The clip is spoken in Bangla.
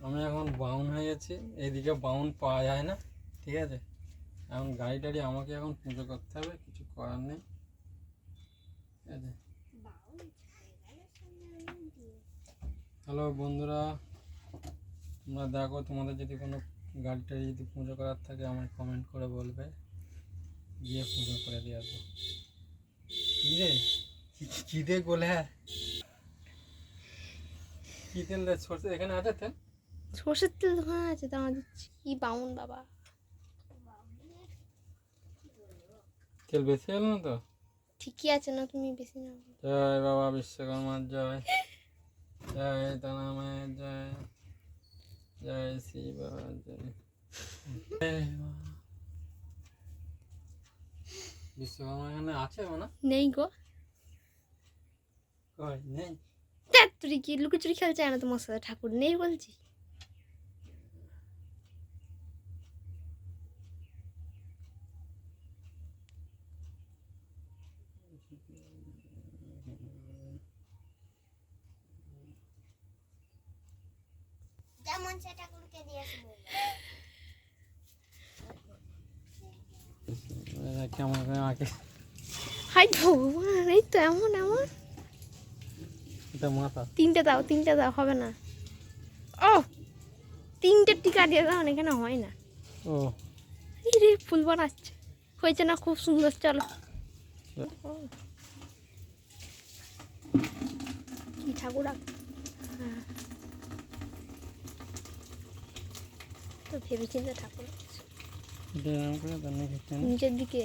আমি এখন বাউন হয়ে গেছি, এইদিকে বাউন পাওয়া যায় না, ঠিক আছে। এখন গাড়ি টাড়ি আমাকে এখন পুজো করতে হবে, কিছু করার নেই, ঠিক আছে। হ্যালো বন্ধুরা, তোমরা দেখো, তোমাদের যদি কোনো গাড়ি টাড়ি যদি পুজো করার থাকে আমায় কমেন্ট করে বলবে, গিয়ে পুজো করে দিয়ে আসবো। কী রে, কী দে গোলে, হ্যাঁ কী তেল রে? সরষে এখানে আছে তেল? সর্ষের তেল দোকান আছে, তো আমাদের কি বাউন বাবা। তেল বেশি হলো না তো? ঠিকই আছে না, তুমি বেশি না। জয় বাবা বিশ্বকর্মার জয়, জয় তারামায়ের জয়, জয় শ্রী বাবার জয়। বিশ্বকর্মা এখানে আছে না? নেই গো। কই নেই? তুই কি লুকোচুরি খেলতে চায় না তোমার সাথে? ঠাকুর নেই বলছি। যেমন সেটা ঠাকুরকে দিয়ে আসবো। কেমন করে আঁকে? হাই ভগবান, এই তো এমন এমন। এটা মাথা। তিনটে দাও, হবে না। ও, তিনটে টিকা দিয়ে দাও, এখানে হয় না। ও এই রে, ফুল বানাচ্ছে, হয়েছে না? খুব সুন্দর, চলো। কি ঠাকুর হ্যাঁ, তো ভেবেচিন্তে ঠাকুর নিচের দিকে।